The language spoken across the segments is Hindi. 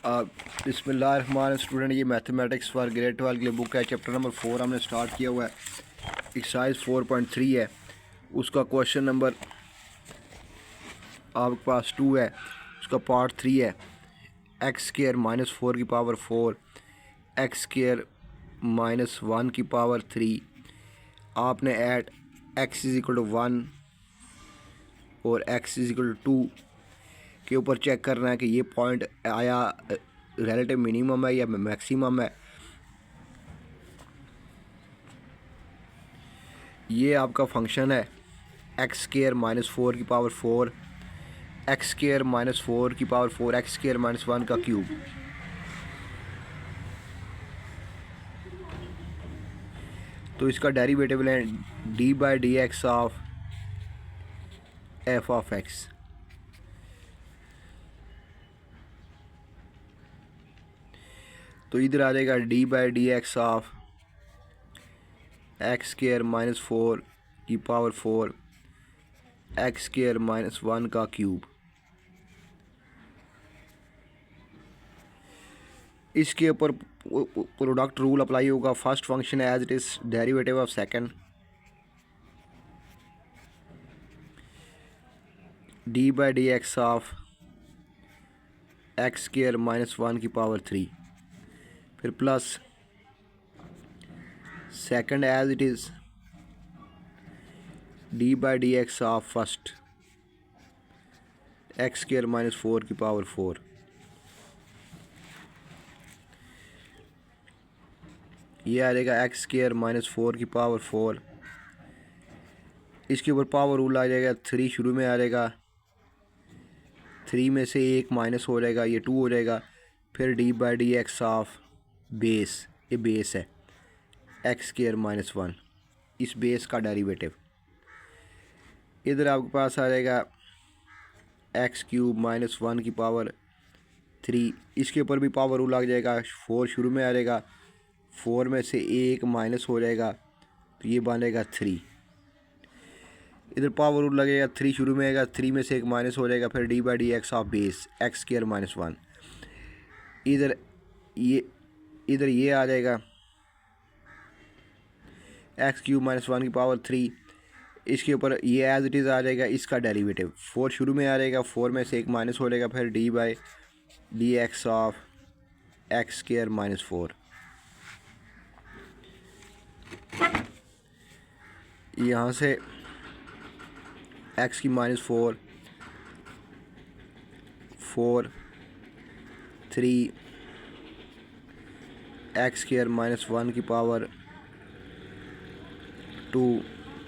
बिस्मिल्लाहिर्रहमानिर्रहीम स्टूडेंट, ये मैथमेटिक्स फॉर ग्रेड 12 के लिए बुक है। चैप्टर नंबर 4 हमने स्टार्ट किया हुआ है। एक्सरसाइज 4.3 है, उसका क्वेश्चन नंबर आपके पास 2 है, उसका पार्ट 3 है। एक्स स्क्वायर माइनस 4 की पावर 4, एक्स स्क्वायर माइनस 1 की पावर 3। आपने at x is equal to 1 और एक्स इज इक्वल टू 2 के ऊपर चेक करना है कि ये पॉइंट आया रिलेटिव मिनिमम है या मैक्सिमम है। ये आपका फंक्शन है एक्स स्क्वायर माइनस 4 की पावर 4, एक्स स्क्वायर माइनस 4 की पावर 4, एक्स स्क्वायर माइनस 1 का क्यूब। तो इसका डेरिवेटिव लें D by d x of f of x. तो इधर आ जाएगा D by d x of x square minus 4 की पावर 4, एक्स स्क्वायर माइनस 1 का क्यूब। इसके ऊपर प्रोडक्ट रूल अप्लाई होगा। First function as it is derivative of second, d by d x of x square minus 1 की पावर 3, फिर plus second as it is d by d x of first x square minus 4 की पावर 4। ये आ जाएगा एक्स स्क्वायर माइनस 4 की पावर 4। इसके ऊपर पावर रूल आ जाएगा, 3 शुरू में आ जाएगा, 3 में से 1 माइनस हो जाएगा, ये 2 हो जाएगा। फिर D by d x of base, ये बेस है एक्स स्क्वायर माइनस 1, इस बेस का डेरिवेटिव। इधर आपके पास आ जाएगा एक्स क्यूब माइनस 1 की पावर 3। इसके ऊपर भी पावर रूल आ जाएगा, 4 शुरू में आ जाएगा, 4 में से 1 माइनस हो जाएगा, तो ये बनेगा 3। इधर पावर रूल लगेगा, 3 शुरू में आएगा, 3 में से 1 माइनस हो जाएगा, फिर D by d x of base x square minus 1। इधर ये आ जाएगा एक्स क्यूब माइनस 1 की पावर 3। इसके ऊपर ये एज इट इज़ आ जाएगा, इसका डेरिवेटिव 4 शुरू में आ जाएगा, 4 में से 1 माइनस हो जाएगा, फिर D by d x of x square minus 4। यहाँ से एक्स की माइनस 4, 3 एक्स स्क्वायर माइनस 1 की पावर 2।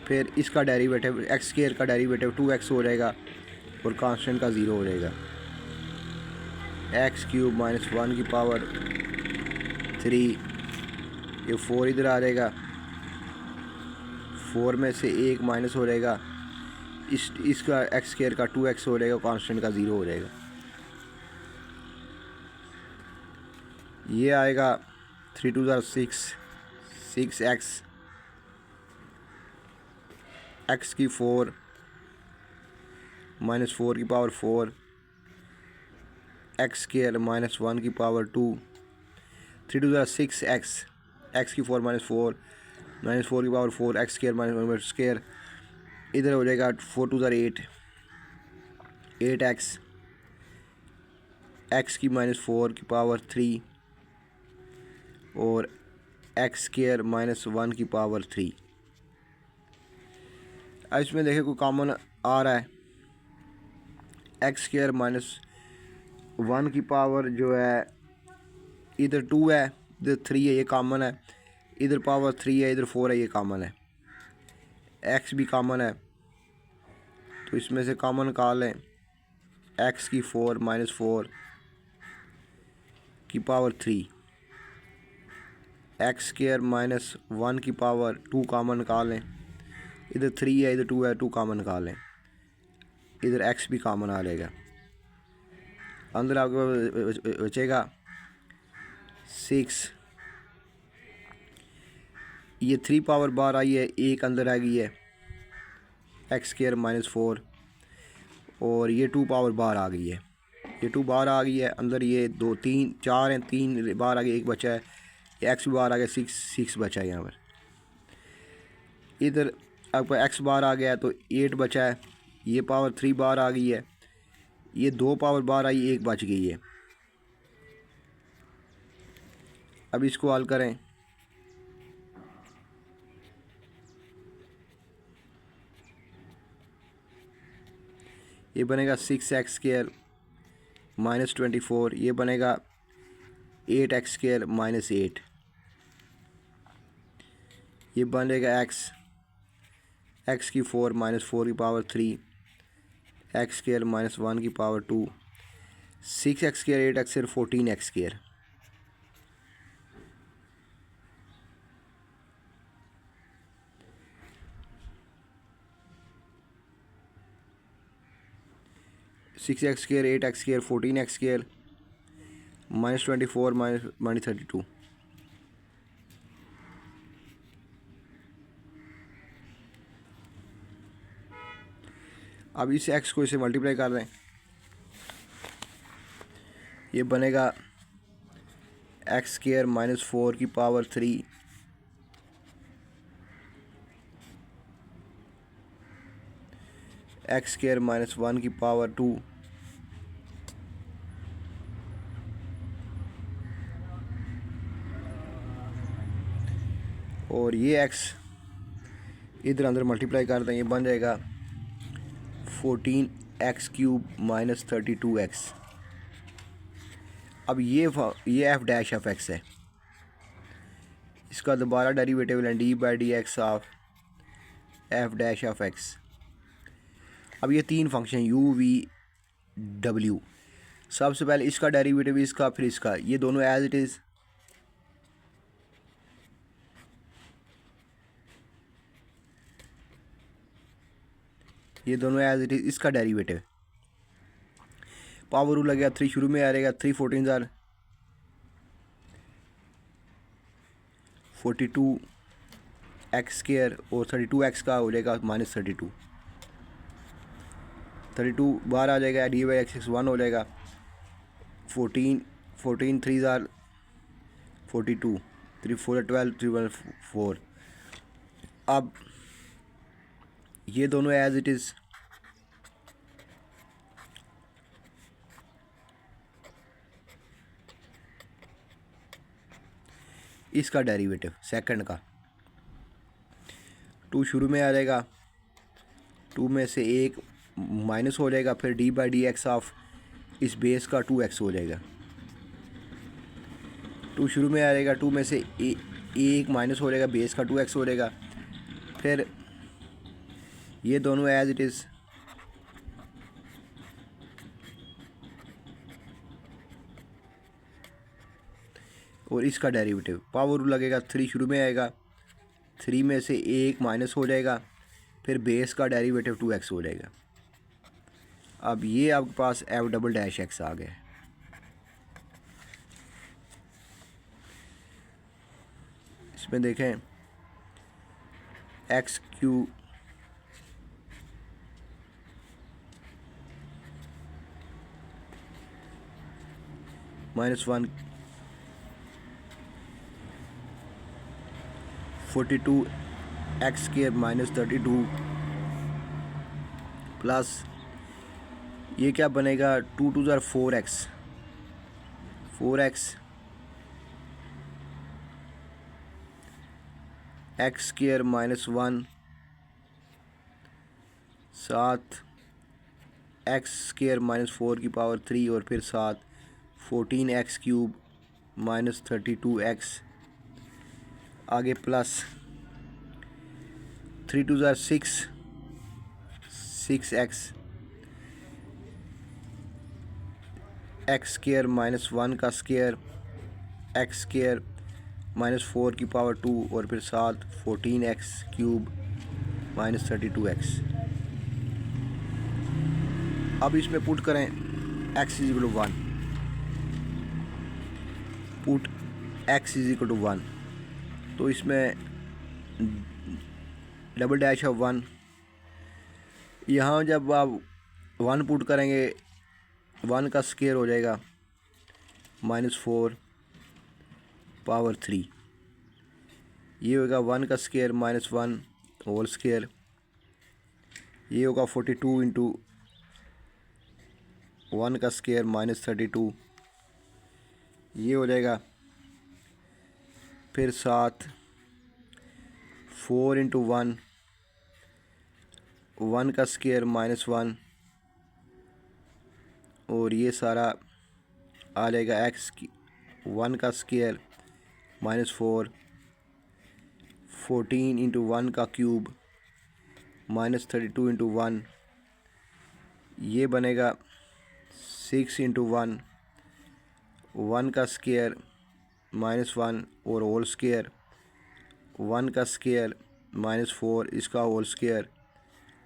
फिर इसका डेरिवेटिव एक्स स्क्वायर का डेरिवेटिव 2x हो जाएगा और कांस्टेंट का 0 हो जाएगा। एक्स क्यूब माइनस 1 की पावर 3, ये 4 इधर आ जाएगा, 4 में से 1 माइनस हो जाएगा, इसका एक्स स्क्वायर का 2x हो जाएगा, कांस्टेंट का 0 हो जाएगा। ये आएगा 3 2 6, 6x, एक्स की 4 माइनस 4 की पावर 4, एक्स स्क्वायर माइनस 1 की पावर 2, 3 2 6 एक्स की 4 माइनस 4 की power 4, x square minus 1 square. इधर हो जाएगा 4 2 8, 8x, एक्स की माइनस 4 की पावर 3 और एक्स स्क्वायर माइनस 1 की पावर 3। अब इसमें देखिए कोई कॉमन आ रहा है, एक्स स्क्वायर माइनस 1 की पावर जो है, इधर 2 है, इधर 3 है, ये कॉमन है। इधर पावर 3 है, इधर 4 है, ये कॉमन है। एक्स भी कॉमन है, तो इसमें से कॉमन निकाल लें। एक्स की 4 माइनस 4 की पावर 3, एक्स स्क्वायर माइनस 1 की पावर 2 कॉमन निकाल लें। इधर 3 है, इधर 2 है, 2 कॉमन निकाल लें। इधर x भी कॉमन आ जाएगा, अंदर आपको बचेगा 6। ये 3 पावर बाहर आई है, 1 अंदर आ गई है, एक्स स्क्वायर माइनस 4, और ये 2 पावर बाहर आ गई है, ये 2 बाहर आ गई है, अंदर ये 2 3 4 हैं, 3 बाहर आ गई, 1 बचा है, ये x भी बाहर आ गया, 6 बचा है यहाँ पर। इधर आपका x बाहर आ गया है तो 8 बचा है, ये पावर 3 बाहर आ गई है, ये 2 पावर बाहर आई, 1 बच गई है। अब इसको हल करें, ये बनेगा 6x² माइनस 24, ये बनेगा 8x² माइनस 8, ये बनेगा x की 4 माइनस 4 की पावर 3, x² माइनस 1 की power 2, 6x², 8x², 14x²। Six x square 8x², 14x² minus 24 minus 32। अब इस x को इसे मल्टीप्लाई कर दें, ये बनेगा x² माइनस 4 की पावर 3, x² माइनस 1 की पावर 2, और ये x इधर अंदर मल्टीप्लाई कर दें, ये बन जाएगा 14x³ माइनस 32x। अब ये f डैश ऑफ x है, इसका दोबारा डेरिवेटिव लें d/dx of f dash of x। अब ये 3 फंक्शन u v w, सबसे पहले इसका डेरिवेटिव, इसका, फिर इसका, ये दोनों एज इट इज़, ये दोनों एज इट इज़, इसका डेरिवेटिव। पावर रूल लगेगा, 3 शुरू में आ रहेगा, 3 14 जार 42x² और 32x का हो जाएगा माइनस 32 बाहर आ जाएगा, d/x 1 हो जाएगा, 14 3 जार 42, 3 4 12, 3 1 4। अब ये दोनों एज इट इज़, इसका डेरिवेटिव सेकंड का, 2 शुरू में आ जाएगा, 2 में से 1 माइनस हो जाएगा, फिर d/dx ऑफ इस बेस का 2x हो जाएगा। 2 शुरू में आ जाएगा, 2 में से 1 माइनस हो जाएगा, बेस का 2x हो जाएगा, फिर ये दोनों एज इट इज़, और इसका डेरिवेटिव। पावर रूल लगेगा, 3 शुरू में आएगा, 3 में से 1 माइनस हो जाएगा, फिर बेस का डेरिवेटिव 2x हो जाएगा। अब ये आपके पास f डबल डैश x आ गया। इसमें देखें x³ minus 1, 42x² minus 32 plus ये क्या बनेगा, 2 2 ज़ार 4x, 4x x² minus 1 7 x² minus 4 की पावर 3 और फिर 7 14x³ माइनस 32x, आगे प्लस 3 2 ज़ार 6 6x x² माइनस 1 का स्क्वायर x² माइनस 4 की पावर 2 और फिर 7 14x³ माइनस 32x। अब इसमें पुट करें x is equal to 1, put x is equal to 1, तो इसमें डबल डैश ऑफ 1, यहाँ जब आप 1 पुट करेंगे 1 का स्क्वायर हो जाएगा -4 पावर 3। ये होगा 1 का स्क्वायर -1 होल स्क्वायर। ये होगा 42 इंटू 1 का स्क्वायर -32। ये हो जाएगा फिर 7 4 इंटू 1 1 का स्क्वायर -1 और ये सारा आ जाएगा x की 1 का स्क्वायर -4 14 इंटू 1 का क्यूब -32 इंटू 1। ये बनेगा 6 इंटू 1 1 का स्क्वायर -1 और होल स्क्वायर 1 का स्क्वायर -4 इसका होल स्क्वायर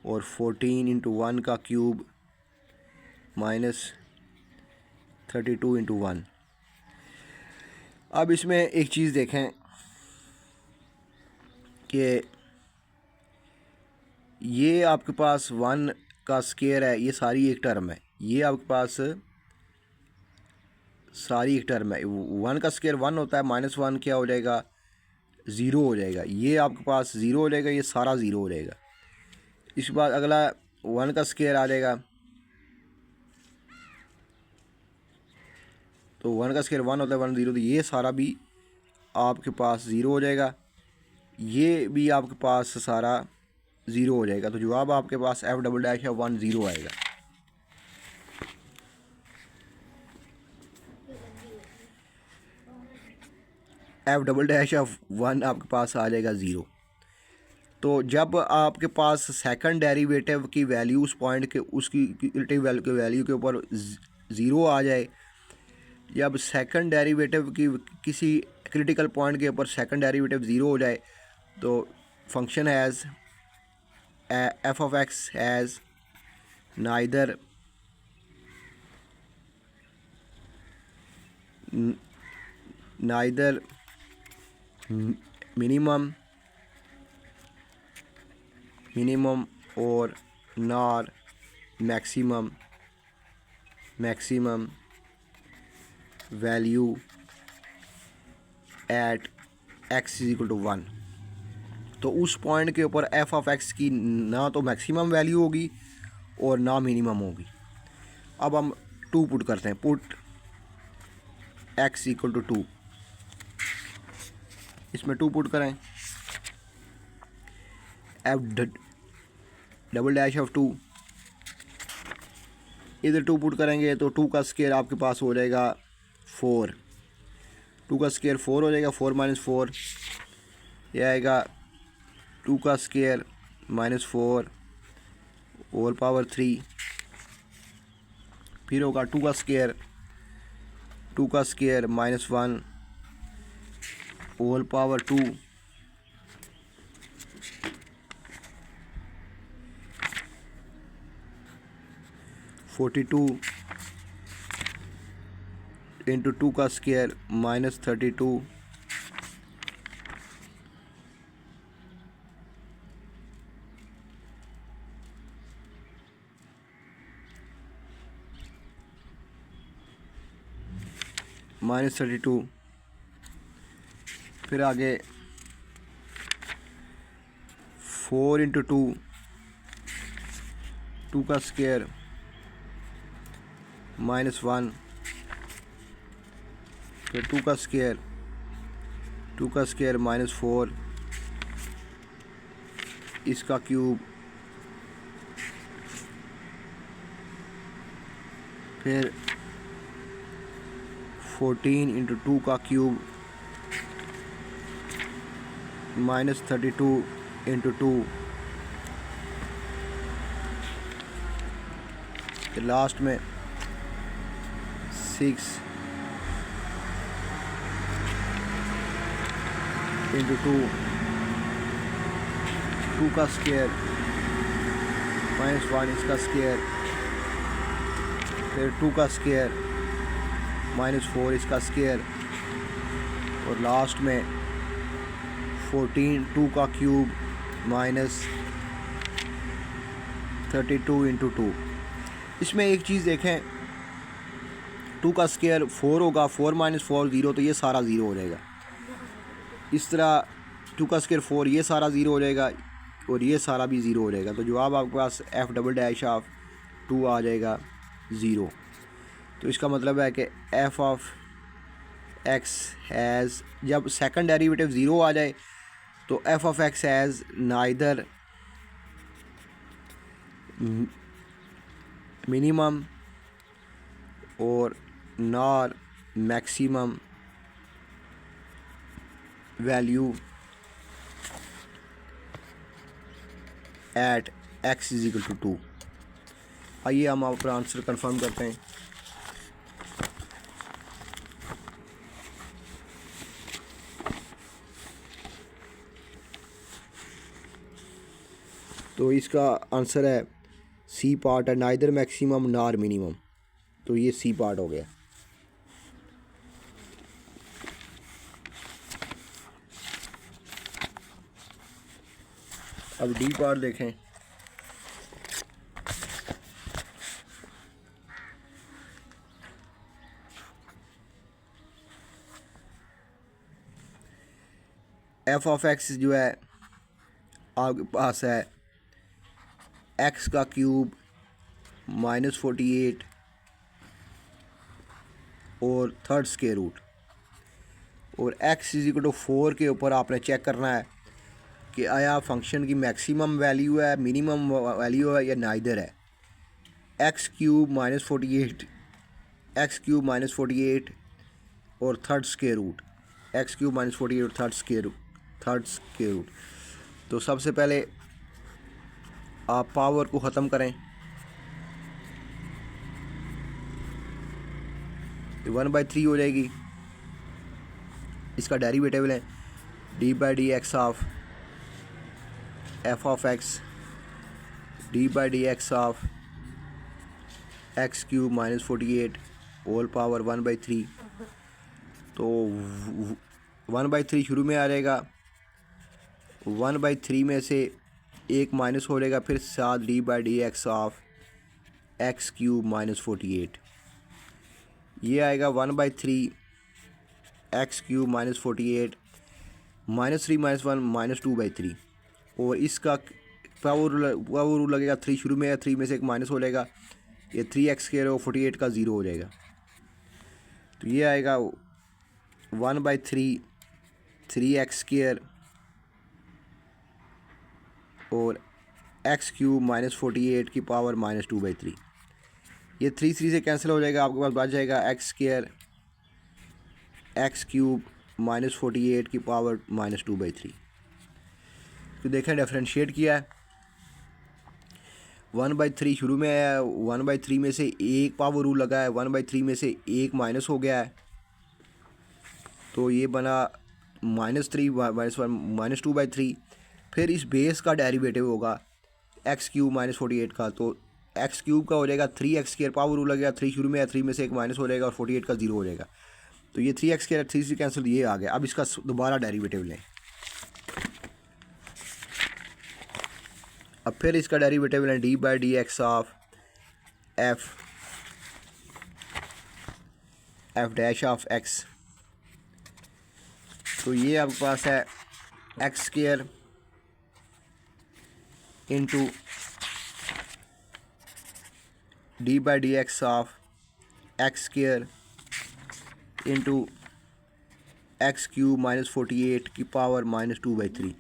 और 14 इंटू 1 का क्यूब -32 इंटू 1। अब इसमें एक चीज़ देखें कि ये आपके पास 1 का स्क्वायर है, ये सारी एक टर्म है, ये आपके पास सारी एक टर्म है। 1 का स्क्वायर 1 होता है, -1 क्या हो जाएगा 0 हो जाएगा। ये आपके पास 0 हो जाएगा, ये सारा 0 हो जाएगा। इसके बाद अगला 1 का स्क्वायर आ जाएगा, तो 1 का स्क्वायर 1 होता है 1 0, तो ये सारा भी आपके पास 0 हो जाएगा। ये भी आपके पास सारा 0 हो जाएगा। तो जवाब आपके पास f'(1) 0 आएगा। f'(1) आपके पास आ जाएगा 0। तो जब आपके पास सेकंड डेरिवेटिव की वैल्यू उस पॉइंट के उसकी रिलेटिव वैल्यू के ऊपर 0 आ जाए, जब सेकंड डेरिवेटिव की किसी क्रिटिकल पॉइंट के ऊपर सेकंड डेरिवेटिव 0 हो जाए, तो function has f(x) has neither minimum और nor maximum value at x = 1। तो उस पॉइंट के ऊपर f(x) की ना तो मैक्सिमम वैल्यू होगी और ना मिनिमम होगी। अब हम 2 पुट करते हैं, पुट x = 2। इसमें 2 पुट करें, f'(2) इधर 2 पुट करेंगे तो 2 का स्क्वायर आपके पास हो जाएगा 4। 2 का स्क्वायर 4 हो जाएगा, 4 - 4 ये आएगा 2 का स्क्वायर -4 होल पावर 3। फिर होगा 2 का स्क्वायर -1 होल पावर 2। (42) इंटू 2 का स्क्वायर -32 -32। फिर आगे 4 इंटू 2 का स्क्वायर -1। फिर 2 का स्क्वायर -4 इसका क्यूब। फिर 14 इंटू 2 का क्यूब -32 इंटू 2। लास्ट में 6 इंटू 2 का स्क्वायर -1 इसका स्क्वायर। फिर 2 का स्क्वायर -4 इसका स्क्वायर और लास्ट में 14 2 का क्यूब -32 इंटू 2। इसमें एक चीज़ देखें 2 का स्क्वायर 4 होगा, 4 माइनस 4 ज़ीरो, तो ये सारा ज़ीरो हो जाएगा। इस तरह 2 का स्क्वायर 4, ये सारा ज़ीरो हो जाएगा और ये सारा भी ज़ीरो हो जाएगा। तो जवाब आपके पास एफ डबल डैश ऑफ 2 आ जाएगा 0। तो इसका मतलब है कि एफ ऑफ एक्स हैज़, जब सेकंड डेरिवेटिव ज़ीरो आ जाए तो F of x has neither minimum और nor maximum value at X is equal to 2। आइए हम अपना आंसर कंफर्म करते हैं। तो इसका आंसर है सी पार्ट है, नाइदर मैक्सिमम नॉर मिनिमम। तो ये सी पार्ट हो गया। अब डी पार्ट देखें। एफ ऑफ एक्स जो है आपके पास है एक्स का क्यूब -48 और थर्ड स्क्वायर रूट, और एक्स इज इक्वल टू 4 के ऊपर आपने चेक करना है कि आया फंक्शन की मैक्सिमम वैल्यू है, मिनिमम वैल्यू है या नाइदर है। एक्स क्यूब -48, एक्स क्यूब -48 और third square root, x cube -48 और थर्ड स्क्वायर रूट। तो सबसे पहले आप पावर को ख़त्म करें। 1/3 हो जाएगी। इसका डेरिवेटिव है d by d x of f of x d by d x of x cube -48 whole power 1/3। तो 1/3 शुरू में आ जाएगा, 1/3 में से एक माइनस हो जाएगा, फिर 7 D by d x of x cube -48। ये आएगा 1/3 एक्स क्यूब -48 -3 -1 -2/3। और इसका पावर रूल लगेगा, 3 शुरू में है, 3 में से एक माइनस हो जाएगा, ये 3x स्क्वायर और 48 का 0 हो जाएगा। तो ये आएगा 1/3 3x स्क्वायर और एक्स क्यूब -48 की पावर -2/3। ये 3 से कैंसिल हो जाएगा, आपके पास बच जाएगा एक्स स्क्वायर एक्स क्यूब -48 की पावर -2/3। तो देखें डिफरेंशिएट किया है, 1/3 शुरू में है, 1/3 में से एक पावर रूल लगा है, 1/3 में से एक माइनस हो गया है, तो ये बना -3 -1 -2/3। फिर इस बेस का डेरिवेटिव होगा एक्स क्यूब -48 का, तो एक्स क्यूब का हो जाएगा 3x स्क्वायर, पावर रूल लगेगा, 3 शुरू में है, 3 में से एक माइनस हो जाएगा और 48 का 0 हो जाएगा। तो ये 3x स्क्वायर 3 से कैंसिल, ये आ गया। अब इसका दोबारा डेरिवेटिव लें। अब फिर इसका डेरिवेटिव लें D by d x of F dash of x. तो ये आपके पास है x square into D by d x of x square into x cube -48 की पावर -2/3।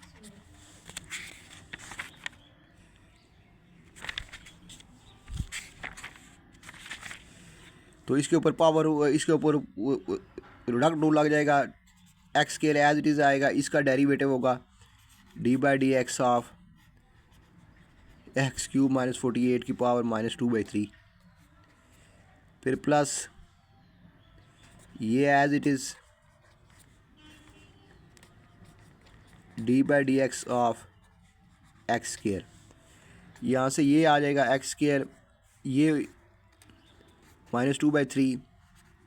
तो इसके ऊपर पावर, इसके ऊपर प्रोडक्ट रूल लग जाएगा, x square as it is आएगा, इसका डेरिवेटिव होगा d by d x of x cube -48 की पावर -2/3। फिर प्लस ये as it is d by d x of x square, यहाँ से ये आ जाएगा एक्स स्क्वायर, ये -2/3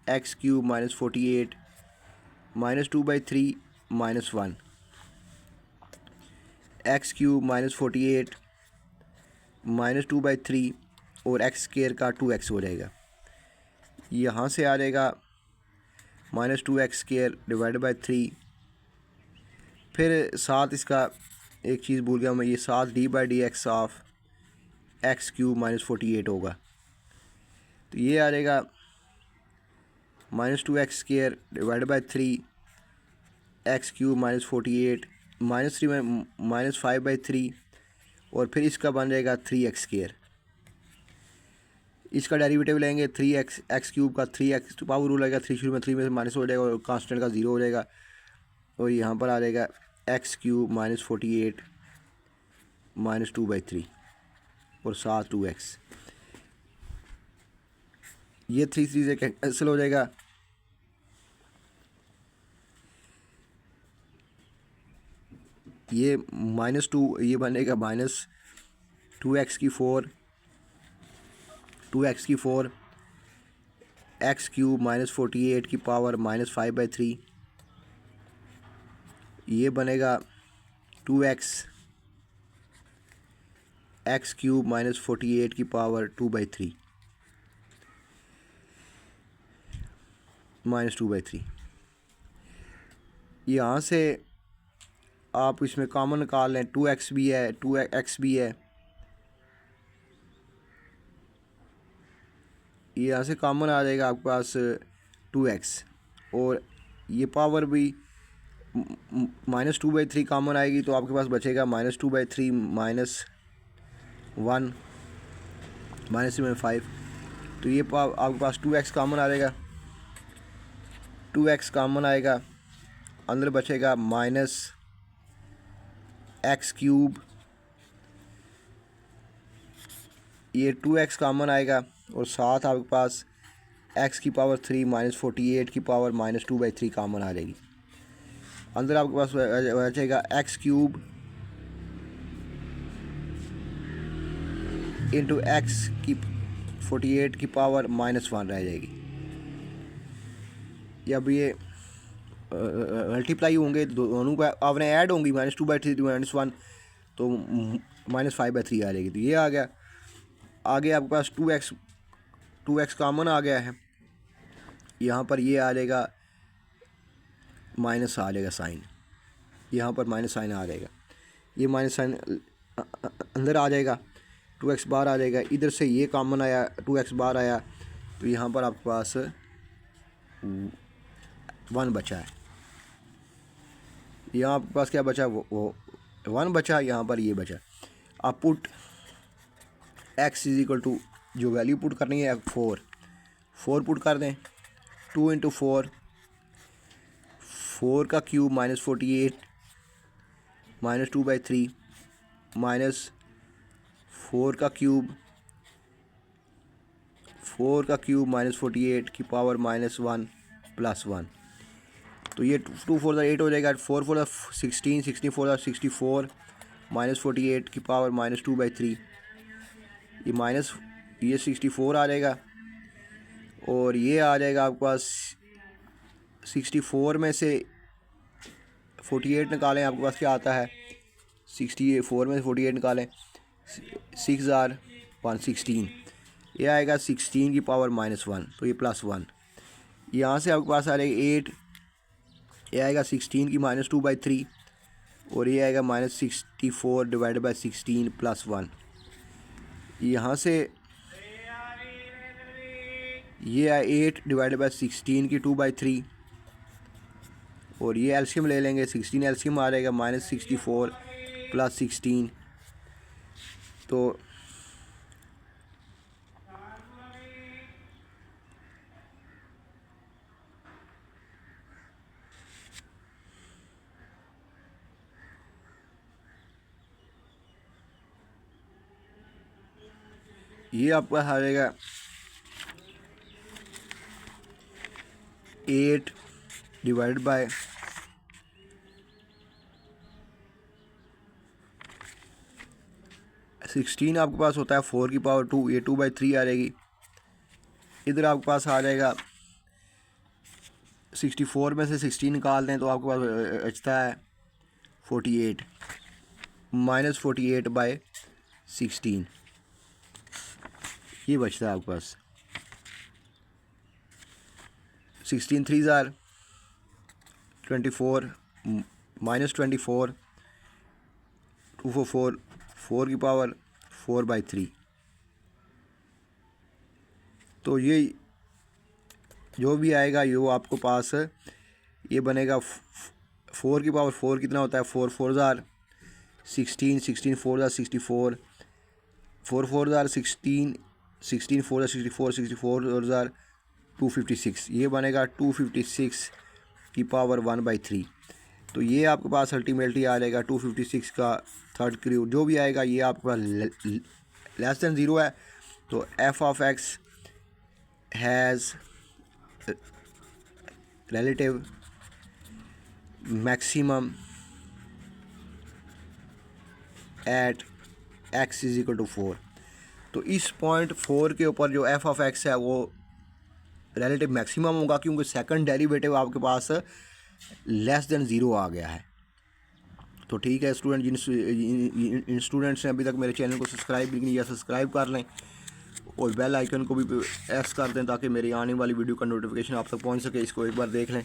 एक्स क्यूब -48 -2/3 -1 एक्स क्यूब -48 -2/3 और एक्स स्क्वायर का 2x हो जाएगा। यहाँ से आ जाएगा -2x² डिवाइड बाई 3। फिर साथ इसका एक चीज़ भूल गया मैं, ये साथ d/dx ऑफ x³ -48 होगा। तो ये आ जाएगा -2x² डिवाइड बाई 3 x³ -48 -3 -5/3 और फिर इसका बन जाएगा 3x²। इसका डेरिवेटिव लेंगे 3x³ का 3x पावर रूल आएगा, 3 शुरू में 3 में से माइनस हो जाएगा और कांस्टेंट का 0 हो जाएगा और यहाँ पर आ जाएगा x³ -48 -2/3 और साथ 2x। ये 3 से कैंसिल हो जाएगा। ये -2 ये बनेगा -2x की 4 2x की 4 x³ -48 की पावर -5/3। ये बनेगा 2x x³ -48 की पावर 2/3 -2/3। यहाँ से आप इसमें कॉमन निकाल लें, 2x भी है 2x भी है, ये यहाँ से कॉमन आ जाएगा आपके पास 2x और ये पावर भी -2/3 कॉमन आएगी तो आपके पास बचेगा -2/3 -1 -5। तो ये आपके पास 2x कॉमन आ जाएगा, 2x कॉमन आएगा, अंदर बचेगा -x³। ये 2x कॉमन आएगा और साथ आपके पास x की पावर 3 -48 की पावर -2/3 कॉमन आ जाएगी। अंदर आपके पास बचेगा x³ इंटू x की 48 की पावर -1 रह जाएगी। जब ये मल्टीप्लाई होंगे दोनों का आपने ऐड होंगी -2/3 -1 तो -5/3 आ जाएगी। तो ये आ गया। आगे आपके पास 2x कॉमन आ गया है, यहाँ पर ये आ जाएगा माइनस आ जाएगा साइन, यहाँ पर माइनस साइन आ जाएगा, ये माइनस साइन अंदर आ जाएगा, 2x बाहर आ जाएगा। इधर से ये कॉमन आया 2x बाहर आया तो यहाँ पर आपके पास 1 बचा है। यहाँ आपके पास क्या बचा, वो 1 बचा, यहाँ पर ये बचा। आप पुट x = जो वैल्यू पुट करनी है 4 पुट कर दें। 2 × 4 4 का क्यूब -48 -2/3 -4 का क्यूब -48 की पावर -1 +1। तो ये 2 4 8 हो जाएगा, 4 4 16 16 4 64 -48 की पावर -2/3। ये 64 आ जाएगा और ये आ जाएगा आपके पास 64 में से 48 निकालें, आपके पास क्या आता है 64 में से 48 निकालें 6 * 116, ये आएगा 16 की पावर -1 तो ये +1। यहाँ से आपके पास आ जाएगा 8, ये आएगा 16 की -2/3 और ये आएगा -64 डिवाइड बाई 16 +1। यहाँ से ये है 8 डिवाइड बाई 16 की 2/3 और ये एलसीएम ले लेंगे, 16 एलसीएम आ जाएगा -64 + 16। तो ये आपका आ जाएगा 8 डिवाइड बाय 16 आपके पास होता है 4 की पावर 2, ये 2/3 आ जाएगी। इधर आपके पास आ जाएगा 64 में से 16 निकाल दें तो आपके पास बचता है 48 -48/16, ये बचता है आपके पास। 16 थ्री ज़ार 24 माइनस 24 2 4 4 4 की पावर 4/3। तो ये जो भी आएगा ये वो आपको पास ये बनेगा 4 की पावर 4 कितना होता है 4 4 ज़ार 16 16 4 ज़ार 64 4 4 ज़ार 16 16 4 ज़ार 64 64 और ज़ार 256 ये बनेगा 256 की पावर 1/3। तो ये आपके पास अल्टीमेटली आ जाएगा 256 का थर्ड क्यूब जो भी आएगा ये आपके पास लेस देन ज़ीरो है। तो F of x has relative maximum at x is equal to 4। तो इस पॉइंट 4 के ऊपर जो एफ ऑफ एक्स है वो रिलेटिव मैक्सिमम होगा क्योंकि सेकंड डेरिवेटिव आपके पास लेस देन ज़ीरो आ गया है। तो ठीक है स्टूडेंट, जिन स्टूडेंट्स ने अभी तक मेरे चैनल को सब्सक्राइब नहीं किया सब्सक्राइब कर लें और बेल आइकन को भी प्रेस कर दें ताकि मेरी आने वाली वीडियो का नोटिफिकेशन आप तक पहुंच सके। इसको एक बार देख लें।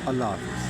अल्लाह हाफ़िज़।